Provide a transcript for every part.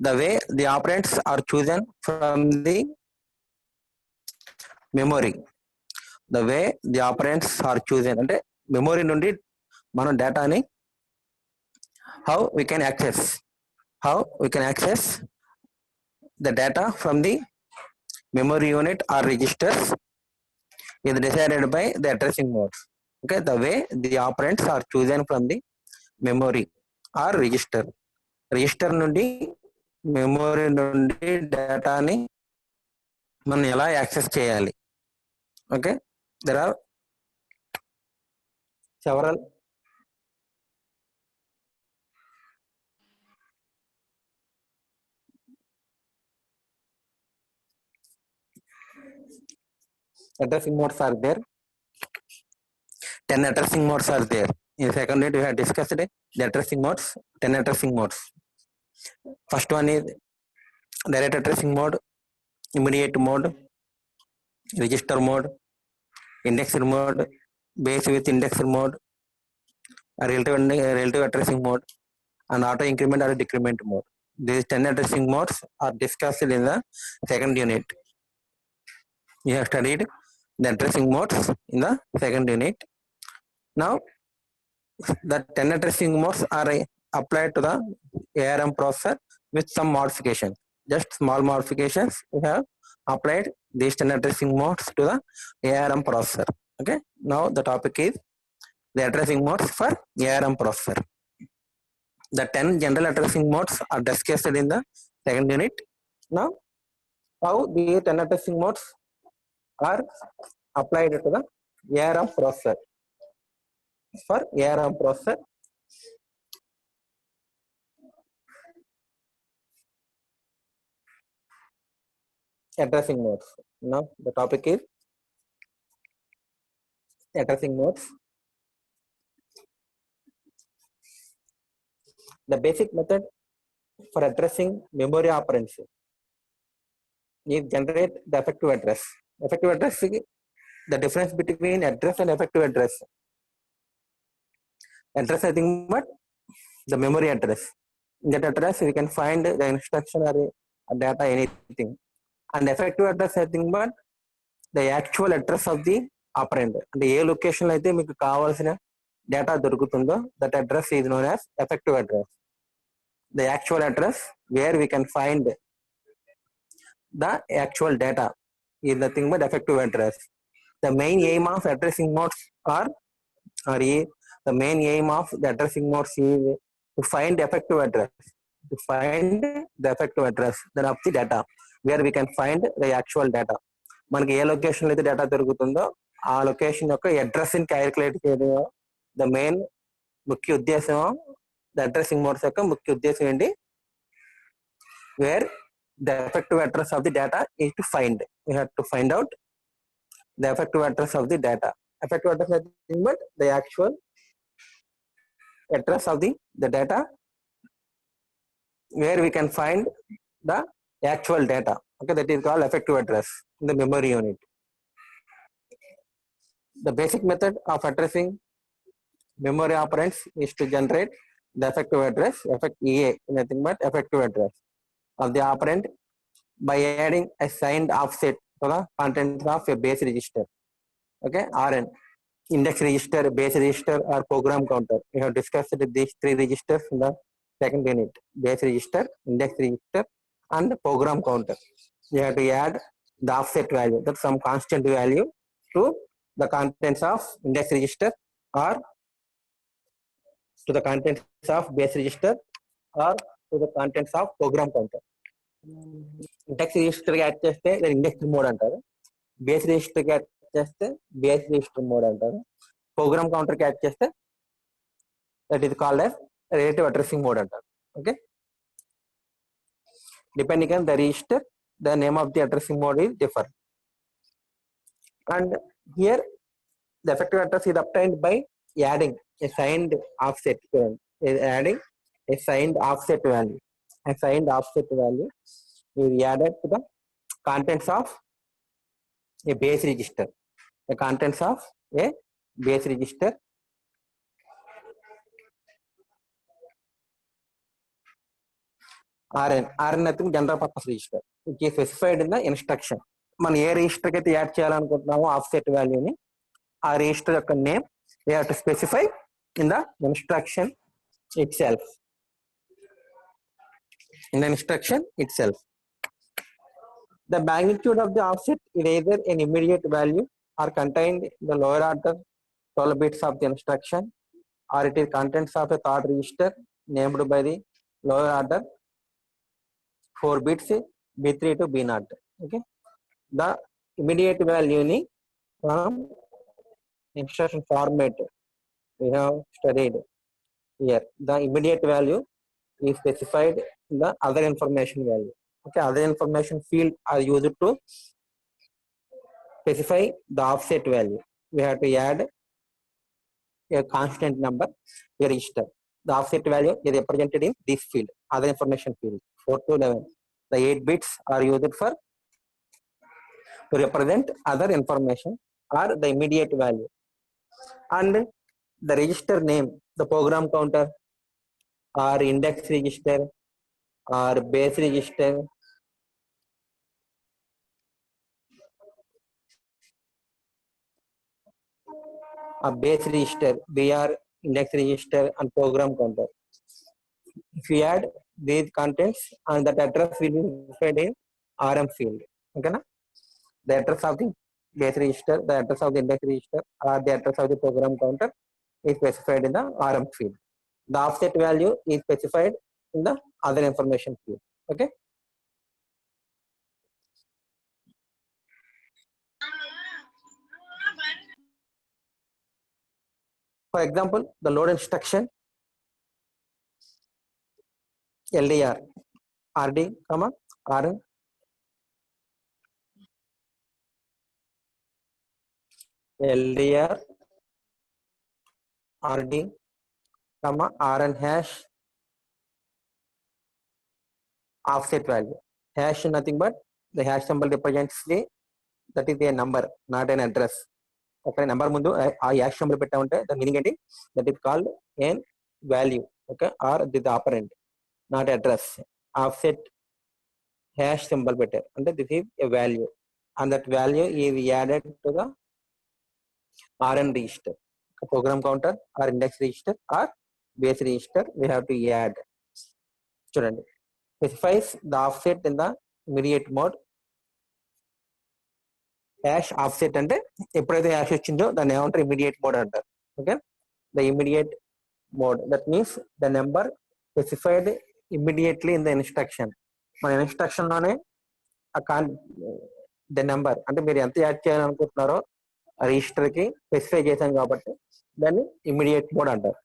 the way the operands are chosen from the memory. The way the operands are chosen అంటే memory నుండి మనం డేటాని how we can access the data from the memory unit or registers is decided by the addressing modes. Okay, the way the operands are chosen from the memory or register నుండి memory నుండి డేటాని మనం ఎలా access చేయాలి. Okay, there are several addressing modes are there. 10 addressing modes are there. In second unit we have discussed the addressing modes, 10 addressing modes. First one is direct addressing mode, immediate mode, register mode, indexed mode, base with indexed mode, relative addressing mode, and auto increment or decrement mode. These 10 addressing modes are discussed in the second unit. You have studied the addressing modes in the second unit. Now the 10 addressing modes are applied to the ARM processor with some modifications. Just small modifications we have applied these 10 addressing modes to the ARM processor. Okay, now the topic is the addressing modes for ARM processor. The 10 general addressing modes are discussed in the second unit. Now how the 10 addressing modes are applied to the ARM processor. For ARM processor, addressing modes. Now the topic is addressing modes. The basic method for addressing memory operands is generate the effective address. Effective address is the difference between address and effective address. Address nothing but the memory address. In that address we can find the instruction or data, anything. And effective address nothing but the actual address of the operand. అంటే ఏ location అయితే మీకు కావాల్సిన data దొరుకుతుందో that address is known as effective address. The actual address where we can find the actual data is nothing but effective address. The main aim of addressing modes the main aim of the addressing modes is to find effective address, then of the data where we can find the actual data. మనకి ఏ location అయితే data దొరుకుతుందో ఆ location యొక్క address ని calculate చేయడం the main ముఖ్య ఉద్దేశం. The addressing modes యొక్క ముఖ్య ఉద్దేశం ఏంటి? Wear the effective address of the data is to find. We have to find out the effective address of the data. Effective address nothing but the actual address of the data where we can find the actual data. Okay, that is called effective address in the memory unit. The basic method of addressing memory operands is to generate the effective address, EA, nothing but effective address of the operand by adding a signed offset to the contents of a base register. Okay, RN. Index register, base register, or program counter. We have discussed these three registers in the second unit: base register, index register, and program counter. You have to add the offset value, that's some constant value, to the contents of index register or to the contents of base register or to the contents of program counter. Index register ki add cheste index mode antaru. Base register ki add చేస్తే base register mode అంటారు. Program counter కి add చేస్తే that is called as relative addressing mode అంటారు. Okay, depending on the register the name of the addressing mode is differ. And here the effective address is obtained by adding a signed offset. Adding a signed offset value. A signed offset value is added to the contents of a base register. The contents of a base register RN nothing general purpose register, which is specified in the instruction. మనం ఏ register కి అయితే add చేయాలనుకుంటున్నామో offset వాల్యూని ఆ register యొక్క name we have to specify in the instruction itself. In the instruction itself, the magnitude of the offset is either an immediate value or contained in the lower order 12 bits of the instruction, or it is contents of a third register named by the lower order 4 bits B3 to B0. Okay, the immediate value ni from instruction format we have studied here. The immediate value is specified in the other information value. Okay, other information field are used to specify the offset value. We have to add a constant number a register. The offset value is represented in this field, other information field, 4 to 11. The 8 bits are used for to represent other information or the immediate value. And the register name, the program counter or index register or base register, a base register, BR, index register and program counter. If you add these contents and that address will be specified in RM field. Okay, na? The address of the base register, the address of the index register or the address of the program counter is specified in the RM field. The offset value is specified in the other information field. Okay. For example, the load instruction LDR RD, RN, LDR RD, RN hash offset value. Hash is nothing but the hash symbol represents the that is a number, not an address. Okay, number mundu ఆ hash symbol పెట్టా ఉంటే the meaning ఏంటి, that is called an value. Okay, or the operand, not address. Offset hash symbol పెట్టారు అంటే this is a value and that value is added to the RN register, program counter or index register or base register. We have to add. చూడండి, specifies the offset in the immediate mode. Hash offset అంటే ఎప్పుడైతే hash వచ్చిందో దాన్ని ఏమంటారు, immediate mode అంటారు. Okay, the immediate mode that means the number specified immediately in the instruction. మన instruction లోనే the number అంటే మీరు ఎంత యాడ్ చేయాలనుకుంటున్నారో రిజిస్టర్ కి స్పెసిఫై చేశాం కాబట్టి దాన్ని ఇమీడియట్ మోడ్ అంటారు.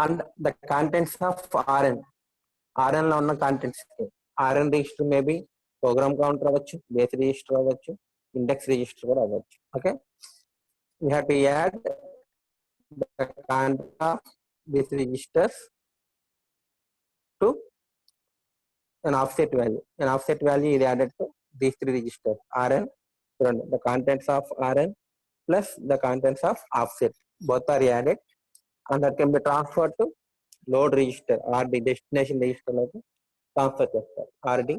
And the contents of RN లో ఉన్న contents, RN register maybe program counter అవ్వచ్చు, బేస్ రిజిస్టర్ అవ్వచ్చు, ఇండెక్స్ రిజిస్టర్ కూడా అవ్వచ్చు. Okay, we have to add the content of these registers to an offset value. An offset value is added to these three registers, RN, the contents of RN plus the contents of offset. Both are added and that can be transferred to load register or the destination register. Transfer RD.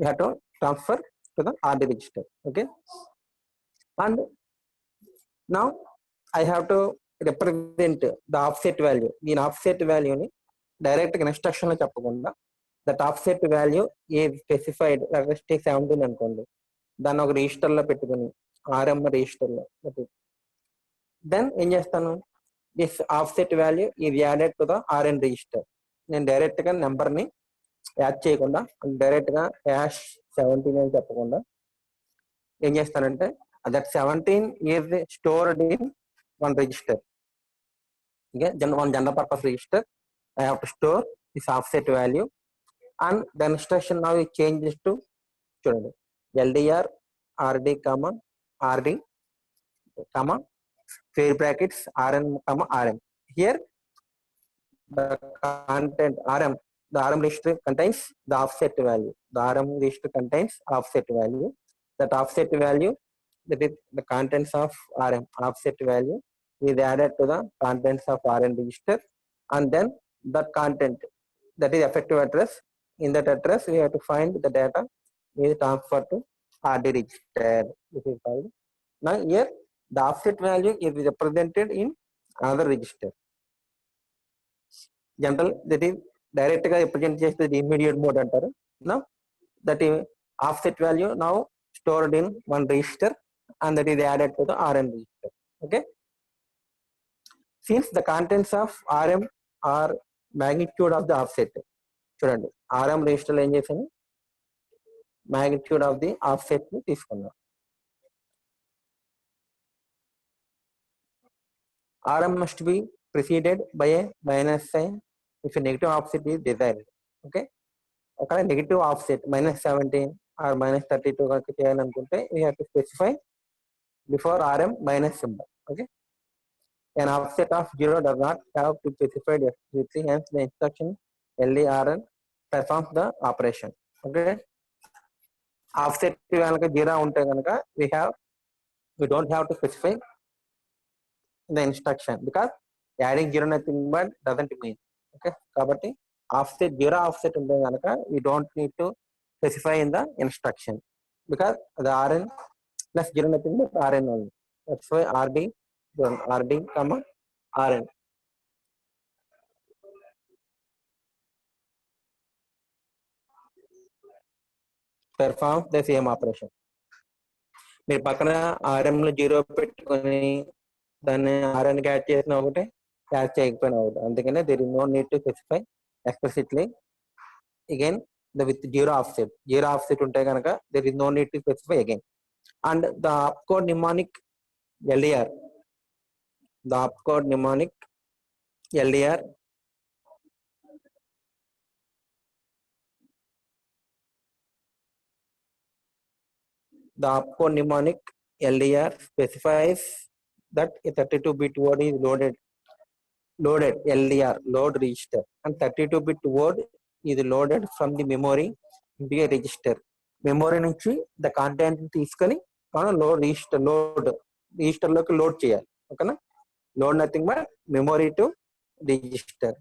You have to transfer to the RD register. Okay, and now I have to represent the offset value. In offset value ni direct instruction lo cheppakunda that offset value is specified take 17 అనుకోండి, దాన్ని ఒక register లో పెట్టుకుని RM register లో then ఏం చేస్తాను, this offset value is added to the RN register. నేను direct గా నెంబర్ ని యాడ్ చేయకుండా డైరెక్ట్ గా హ్యాష్ 17 అని చెప్పకుండా ఏం చేస్తానంటే that 17 is stored in one register. Okay, one general purpose register. I have to store this offset value and the instruction now it changes to LDR RD comma RD comma square brackets RN comma RM. Here the content RM, the RM register contains the offset value. The RM register contains offset value. That offset value, that is the contents of RM offset value, is added to the contents of RN register, and then that content that is effective address. In that address, we have to find the data is transferred to RD register. This is called. Now here the offset value is represented in another register. General, that is direct గా represent చేస్తే immediate mode అంటారు. Now that is offset value now stored in one register and that is added to the RM register. Okay. Since the contents of RM are magnitude of the offset, చూడండి RM register లో ఏం చేశాను, magnitude of the offset ని తీసుకున్నాం. RM must be preceded by a minus sign if a negative offset is desired. Okay. ఒకవేళ negative offset -17 or -32 కనుక చేయాలనుకుంటే we have to specify before RM minus symbol. Okay. An offset of 0 does not have to specify explicitly, hence the instruction LDRN performs the operation. Okay. Offset కనుక 0 ఉంటే కనుక we don't have to specify the instruction because adding 0 nothing but doesn't mean. Okay. కాబట్టి offset 0 offset ఉంటే కనుక we don't need to specify in the instruction because the RN plus 0 nothing but RN only. That's why RD comma RN. Perform the same operation. మీరు పక్కన RM లో 0 పెట్టుకొని దాన్ని RN కి add చేసిన ఒకటే, యాడ్ చేయకపోయినా ఒకటి. అందుకనే there is no need to specify explicitly. Again the with 0 offset ఉంటే కనుక there is no need to specify again. And the opcode mnemonic LDR, the opcode mnemonic LDR specifies that a 32-bit word is loaded LDR load register, and 32-bit word is loaded from the memory into a register. Memory నుంచి the content తీసుకొని మనం register లోకి load చేయాలి. ఓకేనా. Load nothing but memory to register,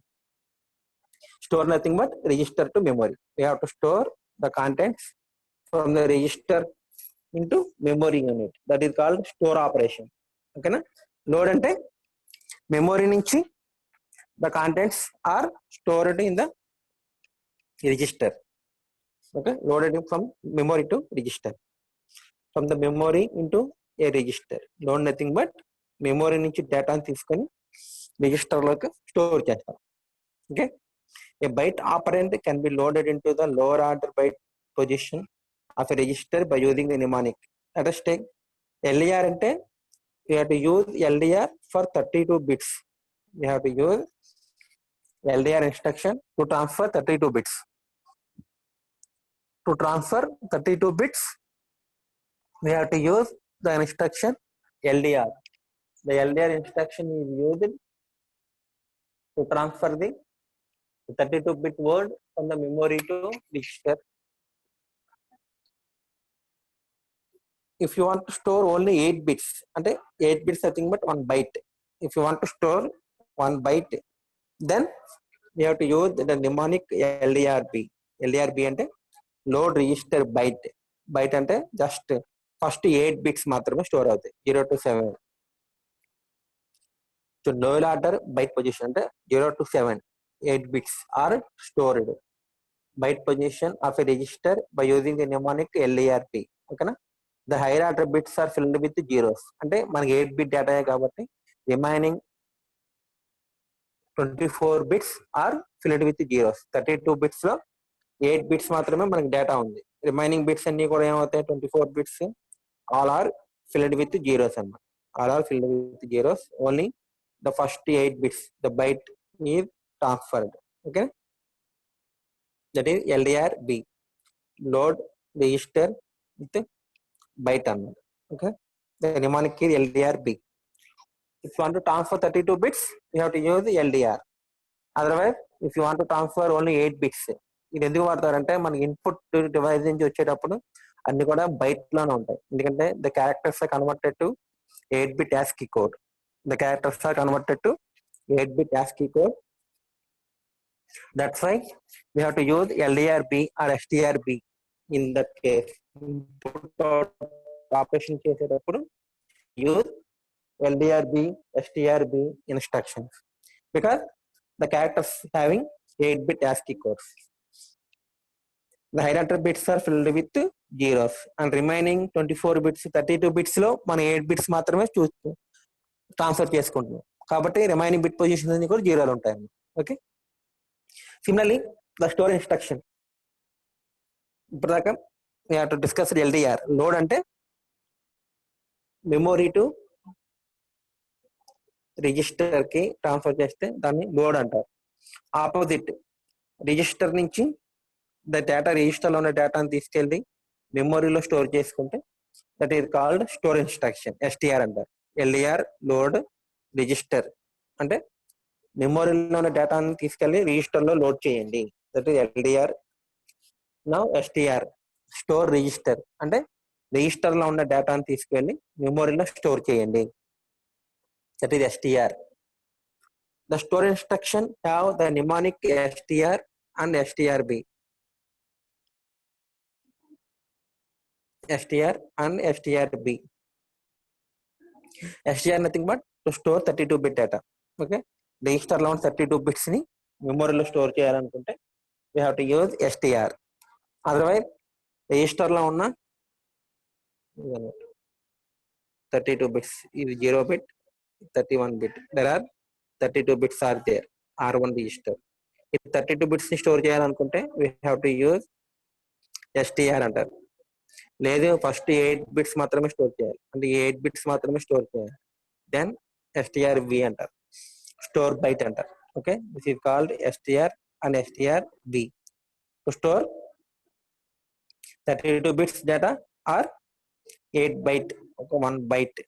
store nothing but register to memory. We have to store the contents from the register into memory unit. That is called store operation. ఓకేనా. Load అంటే memory నుంచి the contents are stored in the register. Okay, loaded from memory to register, from the memory into a register. Load nothing but memory నుంచి data తీసుకొని register లోకి store చేస్తాం. Okay. A byte operand can be loaded into the lower order byte position of a register by using the mnemonic. Let us take LDR అంటే we have to use LDR for 32 bits. We have to use LDR instruction to transfer 32 bits. To transfer 32 bits, we have to use the instruction LDR. The LDR instruction is used to transfer the 32-bit word from the memory to register. If you want to store only 8 bits, అంటే 8 bits nothing but 1 byte. If you want to store 1 byte, then we have to use the mnemonic LDRB. LDRB అంటే load register byte అంటే just first 8 bits మాత్రమే store అవుతాయి, 0 to 7. So lower order byte position అంటే 0 to 7 8 bits are stored byte position of a register by using the mnemonic LDRB. ఓకేనా. The higher order bits are filled with zeros. అంటే మనకి 8 bit data కాబట్టి remaining 24 bits are filled with zeros. 32 bits లో 8 bits మాత్రమే మనకి data ఉంది. Remaining bits అన్ని కూడా ఏమవుతాయి, 24 bits all are filled with zeros అన్నమాట. All are filled with zeros. Only the first 8 bits the byte is transferred. Okay. That is LDRB, load register with byte అన్నమాట. Okay. The mnemonic is LDRB. If you want to transfer 32 bits, you have to use LDR. Otherwise, if you want to transfer only 8 bits, ఇది ఎందుకు వాడతారంటే మనకి input device నుంచి వచ్చేటప్పుడు అన్ని కూడా byte లోనే ఉంటాయి. ఎందుకంటే the characters are converted to 8-bit ASCII code. The characters are converted to 8-bit ASCII code That's why we have to use LDRB or STRB in that case. Operation చేసేటప్పుడు use LDRB, STRB instructions because the characters having 8-bit ASCII codes. The higher order bits are filled with zeros and remaining 24 bits, 32 bits లో మనం 8 bits మాత్రమే transfer చేసుకుంటున్నాం కాబట్టి remaining bit positions అన్ని కూడా జీరోలు ఉంటాయి. Okay, similarly the store instruction ఇప్పటిదాకా we have to discuss LDR. Load అంటే మెమొరీ టు రిజిస్టర్ కి ట్రాన్స్ఫర్ చేస్తే దాన్ని లోడ్ అంటారు. ఆపోజిట్ రిజిస్టర్ నుంచి ద డేటా రిజిస్టర్ లో ఉన్న డేటాను తీసుకెళ్లి మెమొరీలో స్టోర్ చేసుకుంటే that is called store instruction, STR అంటారు. LDR లోడ్ రిజిస్టర్ అంటే మెమొరీలో ఉన్న డేటాను తీసుకెళ్లి రిజిస్టర్ లో లోడ్ చేయండి, that is LDR. Now STR store register అంటే రిజిస్టర్ లో ఉన్న డేటాను తీసుకెళ్లి మెమొరీలో స్టోర్ చేయండి, that is STR. The store instruction have the mnemonic STR and STRB. STR and STRB. STR nothing but to store 32-bit data. Okay, register లో 32 bits ని మెమొరీలో store చేయాలనుకుంటే we have to use STR. Otherwise register లో ఉన్న 32 bits, ఇది 0 bit, 31 bit, there are 32 bits are there, R1 register. ఈ 32 bits ని store చేయాలనుకుంటే we have to use STR అంటారు. లేదు ఫస్ట్ 8 bits మాత్రమే స్టోర్ చేయాలి అంటే 8 bits మాత్రమే స్టోర్ చేయాలి, దెన్ STRB అంటారు, స్టోర్ బైట్ అంటారు. Okay, this is called STR and STRB to store 32 bits data or 8 byte, ఒక 1 byte.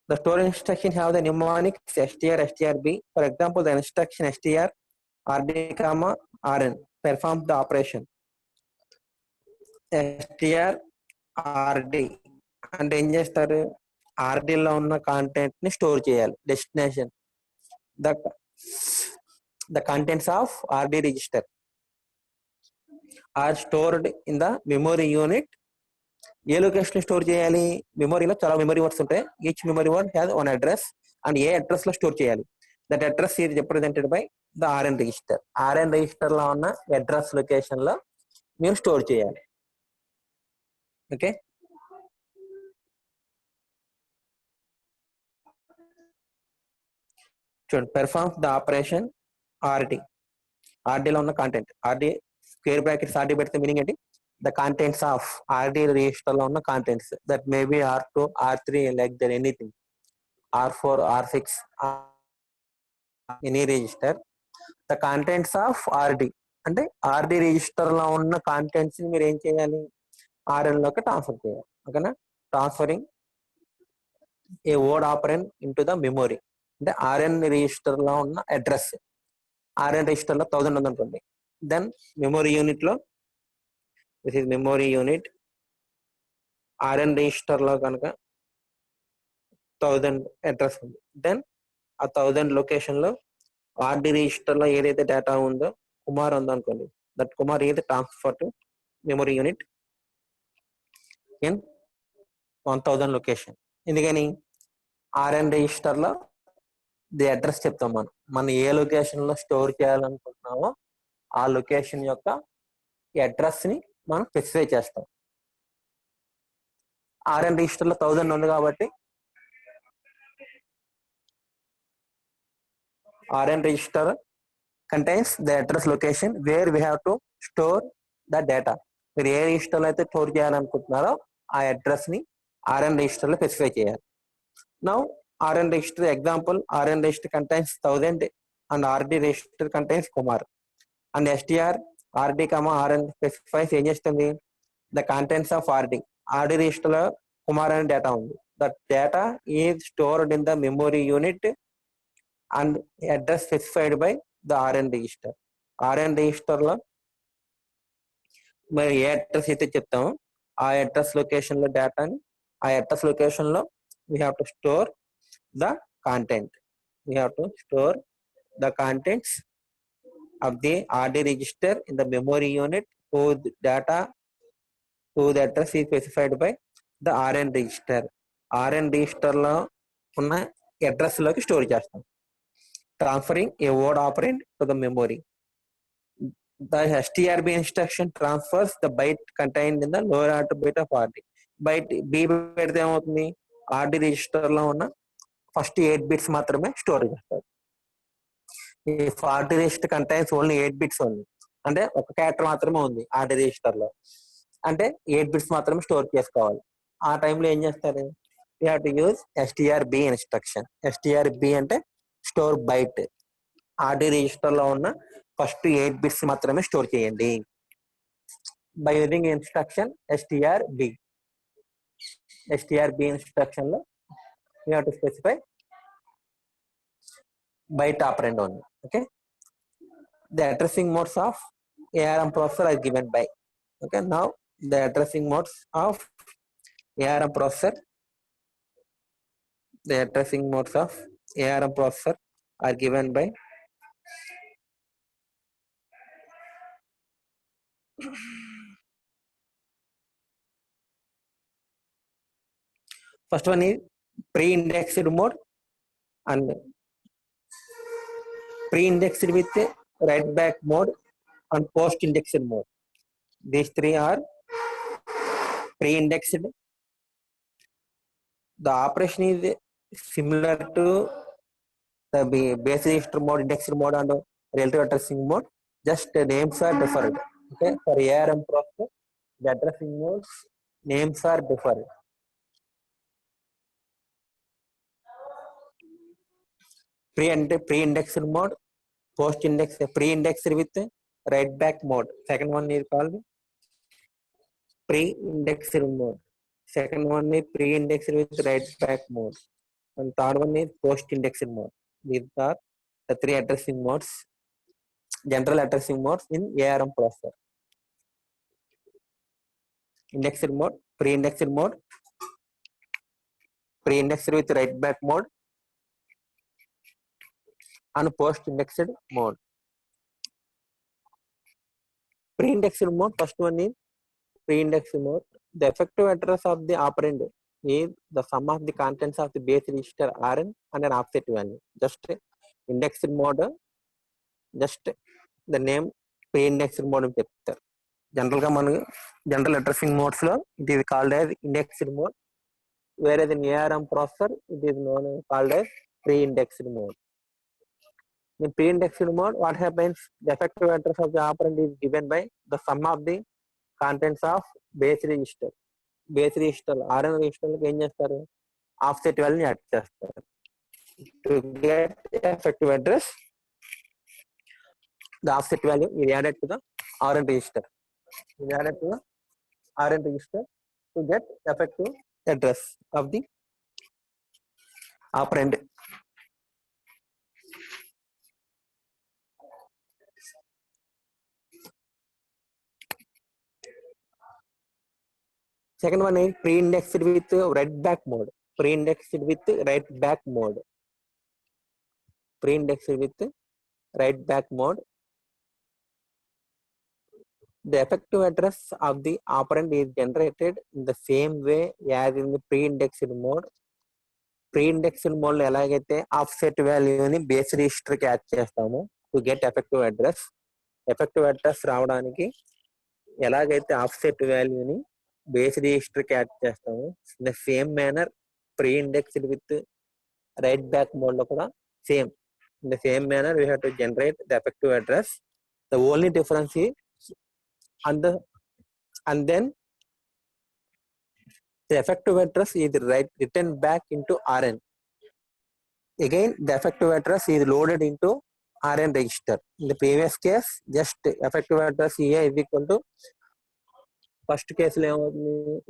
The store instruction have the mnemonics STR, STRB. For example, the instruction STR RD, RN performs the operation. STR RD అంటే ఏం చేస్తారు, RD లో ఉన్న content ని store చేయాలి. Destination the contents of RD register are stored in the memory unit. A location store చేయాలి, మెమొరీలో చాలా memory words ఉంటాయి, each memory word has one address and A address లో స్టోర్ చేయాలి. That address is represented by the RN register. RN register లో ఉన్న address location లో మీరు store చేయాలి. ఓకే, చూడండి, perform the operation RD. RD లో ఉన్న content, RD square brackets RD పెడితే మీనింగ్ ఏంటి, the contents of RD register లో ఉన్న contents that may be R2, R3 like that anything, R4, R6, any register. The contents of RD అంటే RD register లో ఉన్న contents ని మీరు ఏం చేయాలి, RN లోకి ట్రాన్స్ఫర్ చేయాలి. ఓకేనా, transferring A word operant into the memory అంటే RN రిజిస్టర్ లో ఉన్న అడ్రస్, RN రిజిస్టర్ లో 1000 ఉందనుకోండి, దెన్ మెమొరీ యూనిట్ లో this is memory unit, RN register లో కనుక 1000 అడ్రస్ ఉంది, దెన్ ఆ 1000 లొకేషన్ లో RD రిజిస్టర్ లో ఏదైతే డేటా ఉందో కుమార్ ఉందనుకోండి, దట్ కుమార్ ఏదైతే transfer to memory unit in 1000 location. ఎందుకని RN రిజిస్టర్ లో ది అడ్రస్ చెప్తాం, మనం ఏ లొకేషన్ లో స్టోర్ చేయాలనుకుంటున్నామో ఆ లొకేషన్ యొక్క అడ్రస్ ని మనం స్పెసిఫై చేస్తాం. RN రిజిస్టర్ లో 1000 ఉంది కాబట్టి RN register contains the address location where we have to store the data. మీరు ఏ రిజిస్టర్ లో అయితే స్టోర్ చేయాలనుకుంటున్నారో ఆ అడ్రస్ ని RN రిజిస్టర్ లో స్పెసిఫై చేయాలి. Now RN register example, RN register contains 1000 and RD register contains Kumar and STR RD, RN specifies ఏం చేస్తుంది, the contents of RD register లో కుమార్ అనే డేటా ఉంది, that data is stored in the memory unit and address specified by the RN register. RN register లో మరి ఏ address అయితే చెప్తామో ఆ address location లో డేటాని, ఆ అడ్రస్ లొకేషన్ లో we have to store the content. We have to store the contents of the RD register in the memory unit whose data whose address is specified by the RN register. RN register లో ఉన్న address లోకి store చేస్తాం. Transferring A word operant to the memory. The strb instruction transfers the byte contained in the lower order bit of RD. Byte B పెడితే ఏమవుతుంది, RD register లో ఉన్న first 8 bits మాత్రమే store చేస్తారు. ఈ RD register contains only 8 bits only, అంటే ఒక character మాత్రమే ఉంది RD రిజిస్టర్ లో, అంటే 8 బిట్స్ మాత్రమే స్టోర్ చేసుకోవాలి. ఆ టైంలో ఏం చేస్తారు, you have to use strb instruction. strb అంటే స్టోర్ బైట్. RD రిజిస్టర్ లో ఉన్న ఫస్ట్ 8 బిట్స్ మాత్రమే స్టోర్ చేయండి. By using instruction strb instruction లో you have to specify byte operand only. Okay, the addressing modes of ARM processor are given by. Okay, now the addressing modes of ARM processor are given by first one is pre-indexed mode and pre-indexed with write back mode and post-indexed mode. These three are pre-indexed. The operation is similar to the base register mode, indexed mode, and relative addressing mode. Just the names are different. Okay, for ARM processor, the addressing modes names are different. Pre-indexed mode, post-indexed, pre-indexed with write back mode. Second one is called pre-indexed mode. Second one is pre-indexed with write back mode. And third one is post-indexed mode. These are the three addressing modes, general addressing modes in ARM processor. Indexed mode, pre-indexed mode, pre-indexed with write back mode, and post-indexed mode. Pre-indexed mode, first one is pre-indexed mode. The effective address of the operand is the sum of the contents of the base register Rn and an offset value. Just indexed mode, just the name pre-indexed mode అని చెప్తారు. General గా మనకు general addressing modes లో it is called as indexed mode, whereas in ARM processor it is known called as pre-indexed mode. In pre-indexed mode, what happens? The effective address of the operand is given by the sum of the contents of base register. Base register RN register ఏం చేస్తారు, offset వాల్యూని add చేస్తారు. To get effective address, the offset value is added to the RN register. Is added to the RN register to get effective address of the operand. Second one is pre-indexed with write back mode. Pre-indexed with write back mode. Pre-indexed with write back mode. The effective address of the operand is generated in the same way as in the pre-indexed mode. Pre-indexed mode లో ఎలాగైతే offset వాల్యూని base రిజిస్టర్కి add చేస్తామో to get effective address. Effective address రావడానికి ఎలాగైతే offset వాల్యూని base రిజిస్టర్కి add చేస్తామో in the same manner pre-indexed with write back mode లో కూడా same. In the same manner we have to generate the effective address. The only difference is and then the effective address is written back into RN. Again, the effective address is loaded into RN register. In the previous case, just effective address EA is equal to first case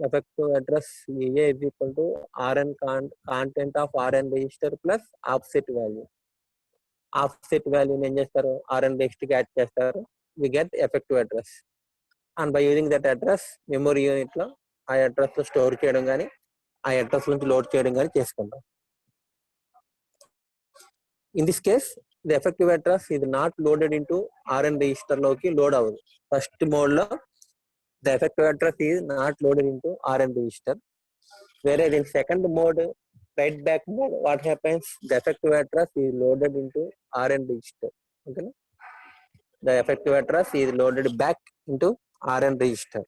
effective address EA is equal to RN content of RN register plus offset value. Offset value ఏం చేస్తారు, RN register కి add చేస్తారు. We get effective address. And by using that address memory unit లో ఆ address లో store చేయడం కానీ ఆ అడ్రస్ నుంచి లోడ్ చేయడం కానీ చేసుకుంటాం. In this case, the effective address is not loaded into RN register loki load avadu. First mode lo the effective address is not loaded into RN register. Whereas in second mode, write back mode, what happens? The effective address is loaded into RN register. Okay? The effective address is loaded back into RN register.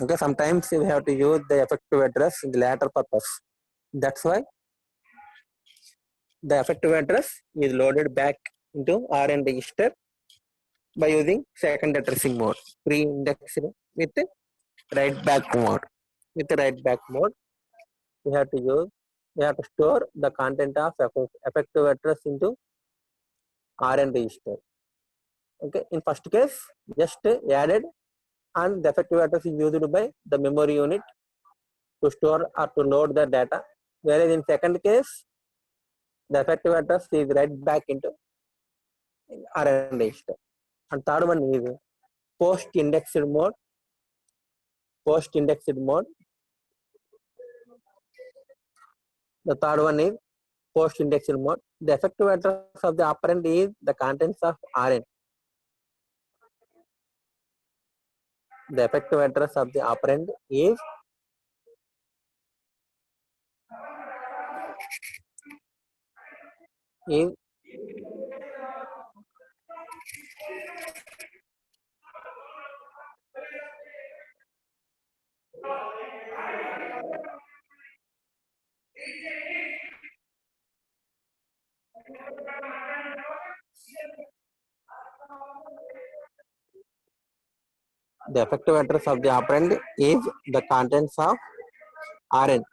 Okay, sometimes we have to use the effective address in the latter purpose. That's why the effective address is loaded back into RN register by using second addressing mode, pre-indexed with write back mode. With the write back mode, we have to store the content of effective address into RN register. Okay, in first case, just added and the effective address is used by the memory unit to store or to load the data. Whereas in second case, the effective address is read back into RN register. And third one is post-indexed mode. Post-indexed mode. The third one is post-indexed mode. The effective address of the operand is the contents of RN. The effective address of the operand is the effective address of the operand is the contents of RN.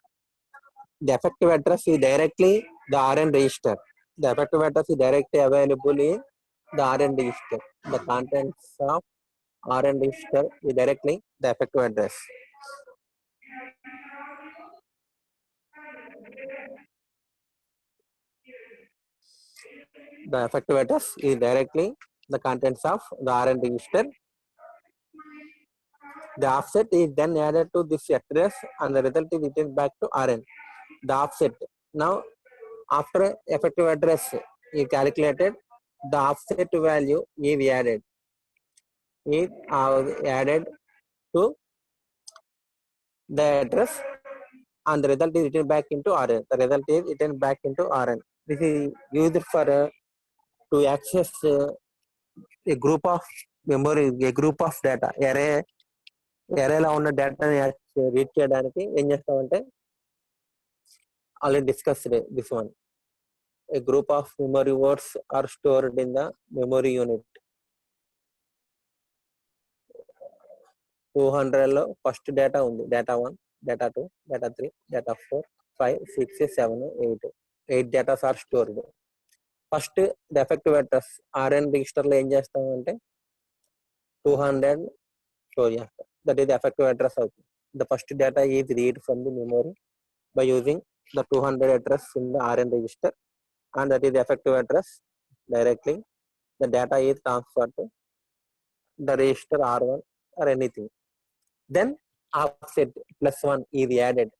The effective address is directly the RN register. The effective address is directly available in the RN register. The contents of RN register is directly the effective address. The effective address is directly the contents of the RN register. The offset is then added to this address and the result is written back to RN. The offset. Now, after effective address is calculated, the offset value is added. Is added to the address and the result is written back into RN. The result is written back into RN. This is used for to access a group of memory, a group of data. Arrayలో ఉన్న డేటాని read చేయడానికి ఏం చేస్తామంటే already discussed this one. A group of memory words are stored in the memory unit. 200లో first data ఉంది, data 1, data 2, data 3, data 4, 5, 6, 7, 8 datas are stored. First the effective address RN రిజిస్టర్లో ఏం చేస్తామంటే 200 స్టోర్ చేస్తాం. That is the effective address of the first data is read from the memory by using the 200 address in the RN register, and that is the effective address. Directly the data is transferred to the register R1 or anything. Then offset +1 is added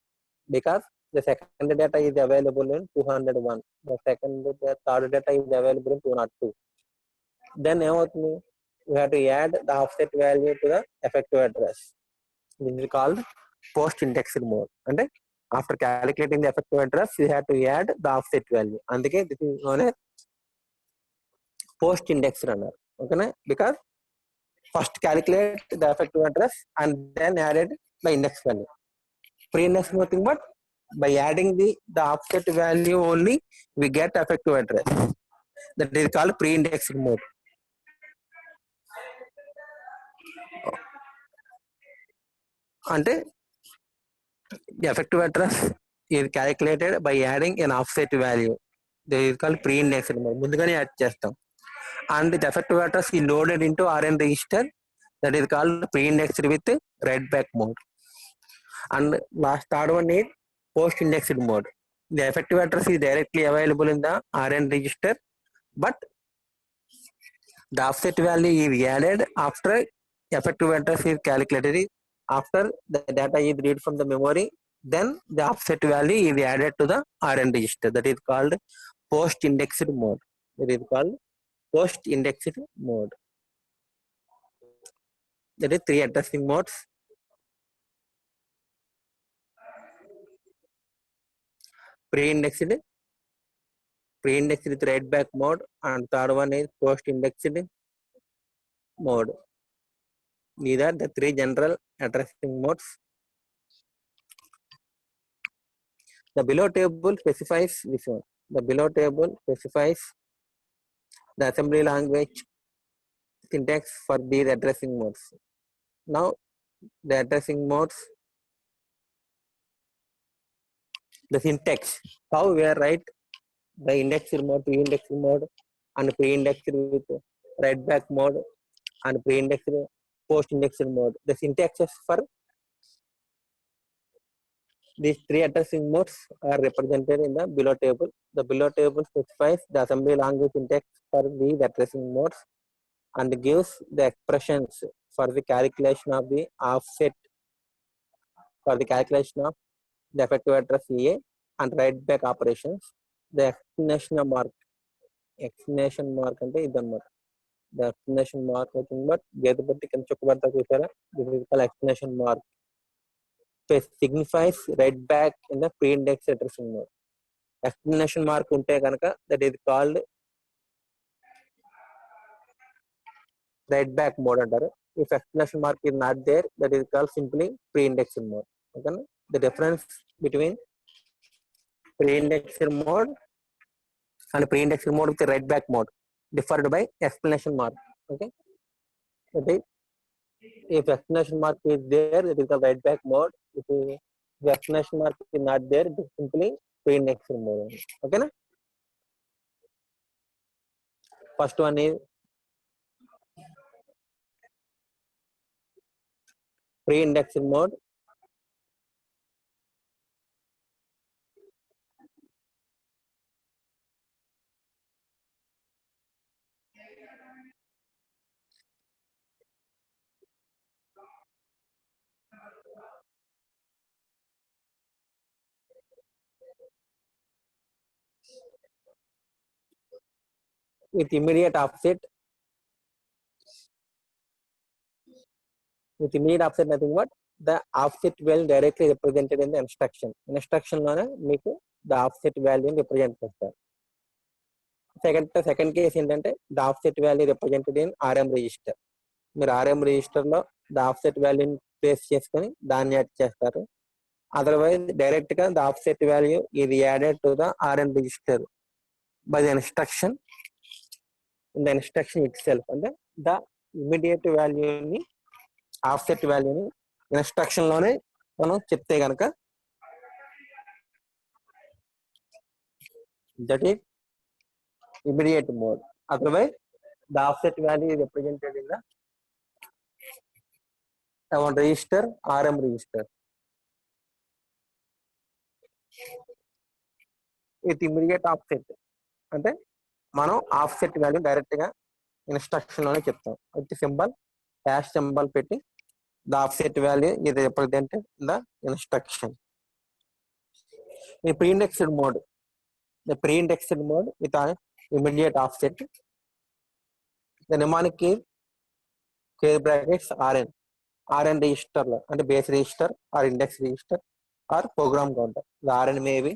because the second data is available in 201. The third data is available in 202. Then we have to add the offset value to the effective address. This is called post-indexed mode. And after calculating the effective address, you have to add the offset value. And again, this is known as post-indexed runner. Okay, because first calculate the effective address and then added the index value. Pre-index nothing but by adding the offset value only, we get effective address. That is called pre-indexed mode. అంటే the effective address is calculated by adding an offset value. That is called pre-indexed mode. ముందుగానే add చేస్తాం. And the effective address is loaded into RN register. That is called pre-indexed with write back mode. And last third one is post-indexed mode. The effective address is directly available in the RN register, but the offset value is added after effective address is calculated. After the data is read from the memory, then the offset value is added to the RN register. That is called post-indexed mode. It is called post indexed mode. There is three addressing modes. Pre-indexed with write back mode, and third one is post indexed mode. These are the three general addressing modes. The below table specifies this one. The below table specifies the assembly language syntax for these addressing modes. Now, the addressing modes, the syntax, how we are write the indexed mode, pre-indexed mode, and pre-indexed with write back mode, and pre-indexed post-indexed mode. The syntaxes for these three addressing modes are represented in the below table. The below table specifies the assembly language syntax for these addressing modes and gives the expressions for the calculation of the offset, for the calculation of the effective address EA and write back operations. The explanation mark అంటే ఇదన్నమాట. The explanation mark అవుతుంది, but గేదె బట్టి కింద చుక్కబడతా చూసారా, this is called explanation mark. Signifies write back in the pre-index addressing mode. Explanation mark ఉంటే కనుక that is called write back mode అంటారు. If explanation mark is not there, that is called simply pre-indexed mode. Okay, the difference between pre-indexed mode and pre-indexed mode with write back mode differed by explanation mark. Okay, okay. If explanation mark is there, it is the write back mode. If the explanation mark is not there, it is simply pre-indexed mode. Okay, na? First one is pre-indexed mode. With immediate offset, nothing but the offset value directly represented in the instruction. Instruction లోనే మీకు the offset value represent చేస్తారు. Second case ఏంటంటే the offset value represented in RM register. మీరు RM register లో the offset value place చేసుకొని దాన్ని add చేస్తారు. Otherwise direct గా the offset value is added to the RM register by the instruction in the instruction itself. అంటే the immediate value ని offset వాల్యూని instruction లోనే మనం చెప్తే కనుక that is immediate mode. Otherwise the offset value is represented in the one register, RM register. With immediate offset అంటే మనం offset value direct గా ఇన్స్ట్రక్షన్ లోనే చెప్తాం. విత్ సింబల్ హ్యాష్ సింబల్ పెట్టి the offset value is represented in the instruction. In pre-indexed mode, the pre-indexed mode with an immediate offset, the mnemonic key square brackets RN register and base register or index register or program counter. The RN may be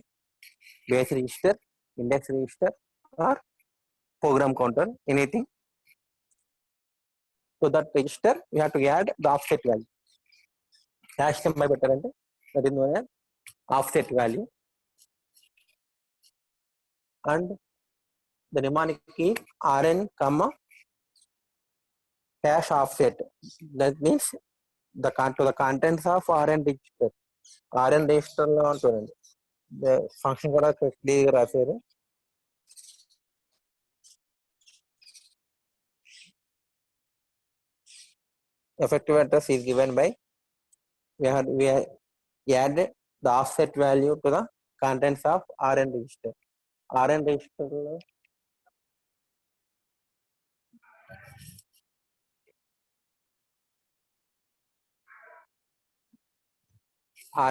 base register, index register or program counter, anything. So that register we have to add the offset value. Hash symbol పెట్టారంటే that is known as offset value, and the mnemonic key RN comma hash offset. That means the contents of RN register. RN register లో చూడండి the function కూడా clear రాశారు. Effective address is given by we add the offset value to the contents of RN register. RN register లో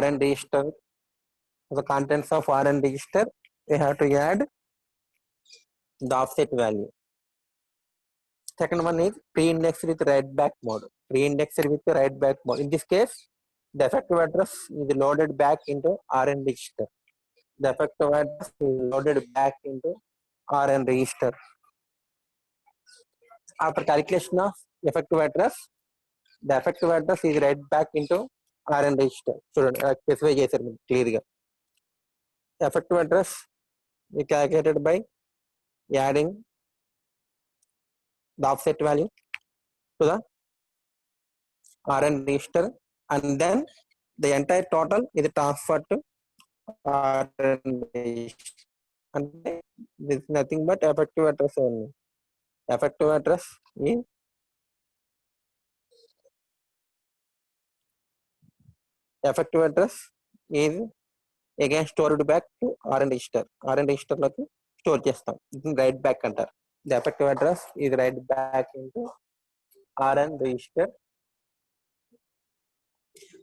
RN register, the contents of RN register, we have to add the offset value. Second one is pre-indexed with write back mode. Pre-indexed with write back mode. In this case, the effective address is loaded back into RN register. The effective address is loaded back into RN register. After calculation of effective address, the effective address is read back into RN register. Specify చేశారు clear గా. Effective address is calculated by adding the offset value to the RN register, and then the entire total is transferred to RN register. And this is nothing but effective address only. Effective address is again stored back to RN register. RN register లోకి store చేస్తాం. ఇది right back అంటారు. The effective address is write back into RN register.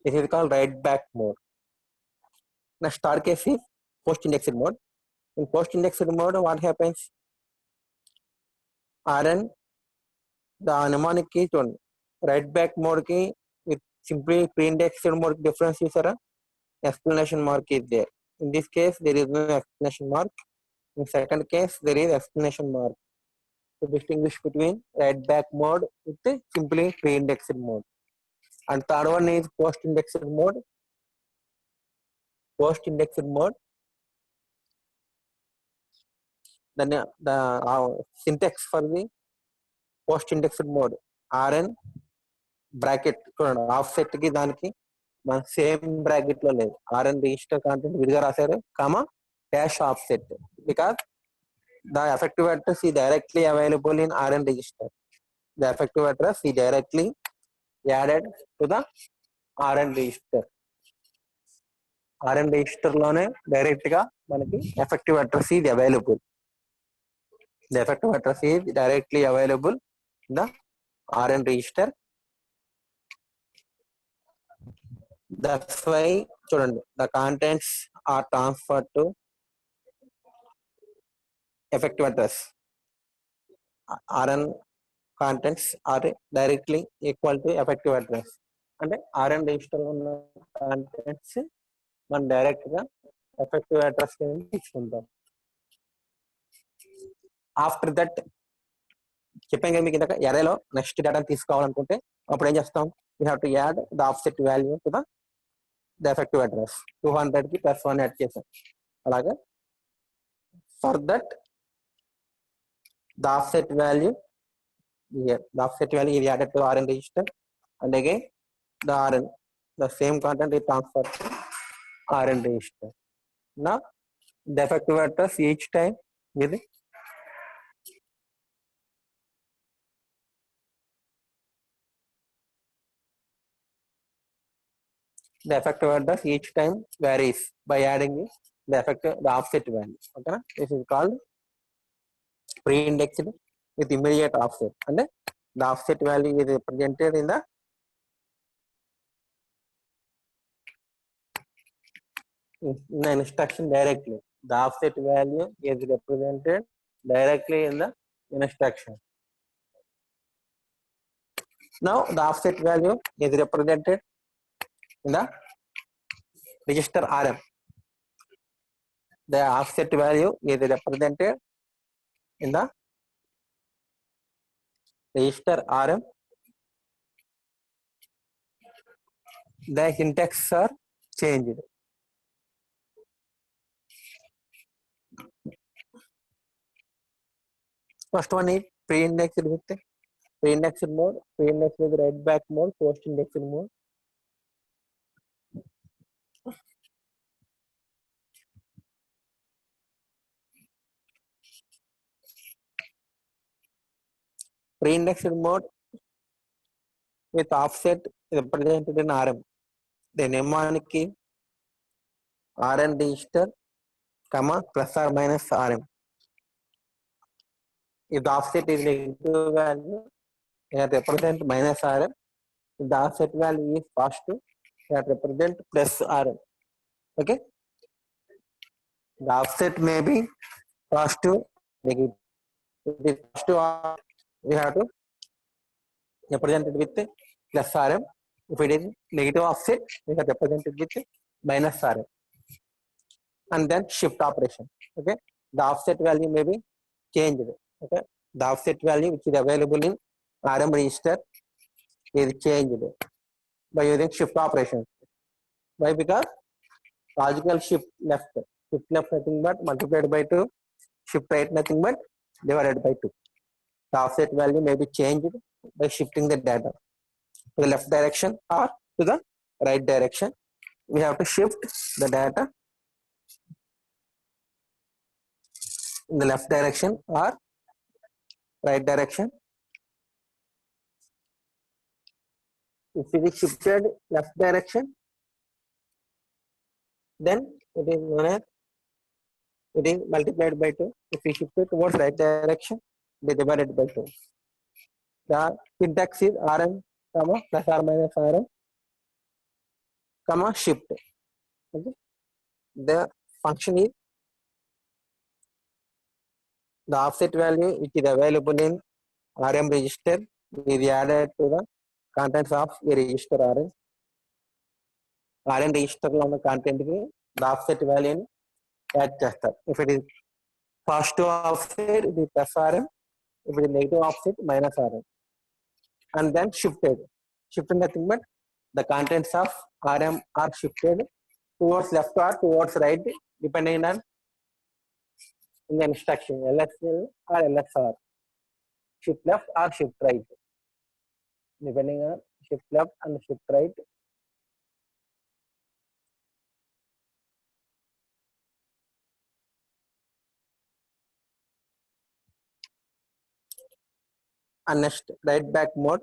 This is called write back mode. Next star case is post indexed mode. In post indexed mode, what happens? RN the mnemonic key చూడండి, write back mode కి with simply pre-indexed mode difference చూసారా? Explanation mark is there. In this case, there is no explanation mark. In second case, there is explanation mark to distinguish between write back mode with simply pre-indexed mode. And third one is post indexed mode. Post indexed mode. Then the syntax for the post indexed mode, RN bracket offset కి దానికి మన same bracket లో లేదు. RN register content విడిగా రాశారు, comma dash offset, because the effective address is directly available in RN register. The effective address is directly added to the RN register. RN register లోనే direct గా మనకి effective address is available. The effective address is directly available in the RN register. That's why చూడండి, the contents are transferred to effective address. RN contents are directly equal to effective address. అంటే RN register లో ఉన్న contents మనం direct గా effective address కింద తీసుకుంటాం. After that చెప్పాం కదా మీకు ఇందాక, ఎరేలో నెక్స్ట్ డేటాను తీసుకోవాలనుకుంటే అప్పుడు ఏం చేస్తాం? We have to add the offset value to the effective address. 200 కి +1 యాడ్ చేసాం. అలాగే for that the offset value is added to RN register, and again the same content is transferred to RN register. Now the effective address each time with the effective address each time varies by adding the offset value. Okay, this is called pre-indexed with immediate offset, and the offset value is represented in the instruction directly. The offset value is represented directly in the instruction. Now the offset value is represented in the register RM. The offset value is represented in the register RM. The syntax are changed. First one is pre-indexed with pre-indexed mode, pre-indexed with write back mode, post-indexed mode. Pre-indexed mode with offset represented in RM. The mnemonic key RN register, comma plus or minus RM. If the offset is negative value, it represent minus RM. If the offset value is positive, it represent plus RM. Okay. The offset may be positive, negative. If it is positive offset, we have to represent it with plus Rm. If it is negative offset, we have represented with minus Rm. And then shift operation. Okay, the offset value may be changed. Okay, the offset value which is available in Rm register is changed by using shift operation. Why? Because logical shift left nothing but multiplied by 2, shift right nothing but divided by 2. The offset value may be changed by shifting the data to the left direction or to the right direction. We have to shift the data in the left direction or right direction. If it is shifted left direction, then it is known as it is multiplied by 2. If we shift it towards right direction, it is divided by 2. The syntax is Rm, plus or minus Rm, shift. Okay. The function is the offset value which is available in Rm register is added to the contents of a register Rm. Rm register lo ఉన్న content కి the offset value ని add చేస్తారు. If it is positive offset, it is plus Rm. If it is negative offset, minus Rm. And then shifted. Shifted nothing but the contents of Rm are shifted towards left or towards right, depending on the instruction LSL or LSR. Shift left or shift right, depending on shift left and shift right. And next, right back mode.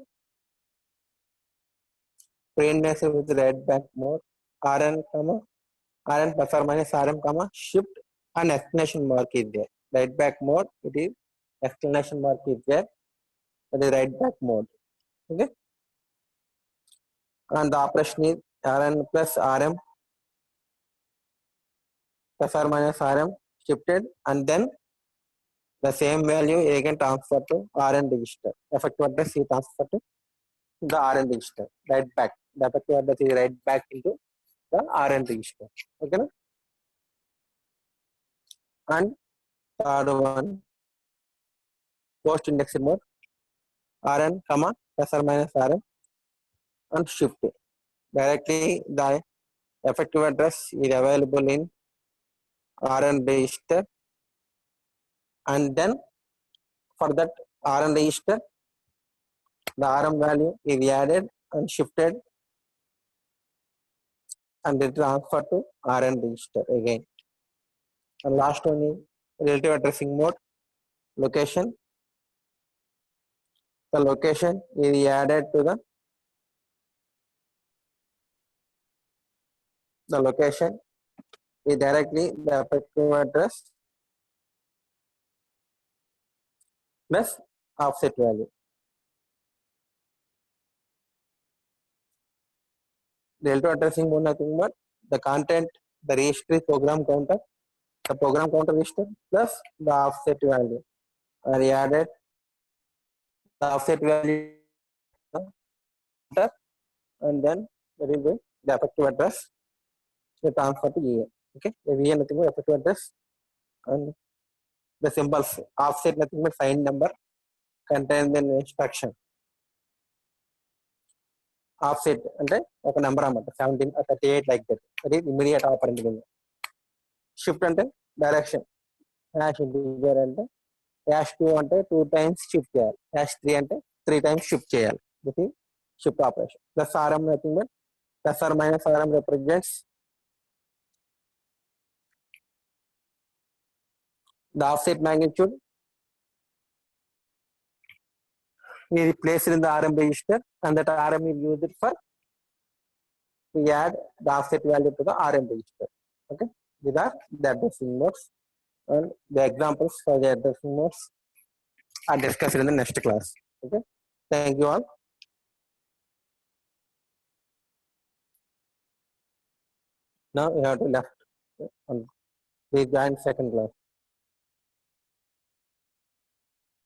Train message with right back mode. Rn, Rn plus or minus Rm, shift and exclamation mark is there. Right back mode, it is exclamation mark is there. That is right back mode. Okay. And the operation is Rn plus Rm plus or minus Rm shifted, and then the same value again transfer to Rn register. Effective address is transfer to the Rn register. Right back. The effective address is right back into the Rn register. Okay. And third one, post indexed mode. Rn, plus or minus Rm, and shift. Directly the effective address is available in Rn register, and then for that Rn register, the Rm value is added and shifted and it transferred to Rn register again. And last one is relative addressing mode. Location. The location is added to the location is directly the effective address plus offset value. Relative addressing mode nothing but the content, the registry program counter, the program counter register plus the offset value are added. The offset value and then there will be the effective address to transfer to EA. Okay, the EA nothing but effective address and the symbols offset nothing but signed number contained in instruction. Offset అంటే ఒక number అన్నమాట 17 or 38 like that. అది immediate operant కింద. Shift అంటే direction. Hash integer అంటే hash 2 అంటే 2 times shift చేయాలి. Hash 3 అంటే 3 times షిఫ్ట్ చేయాలి. ఇది shift operation. Plus RM nothing but plus or minus RM represents the offset magnitude is placed in the RM register, and that RM is used for to add the offset value to the RM register. Okay, these are the addressing modes, and the examples for the addressing modes are discussed in the next class. Okay, thank you all. Now you have to left. Please join second class.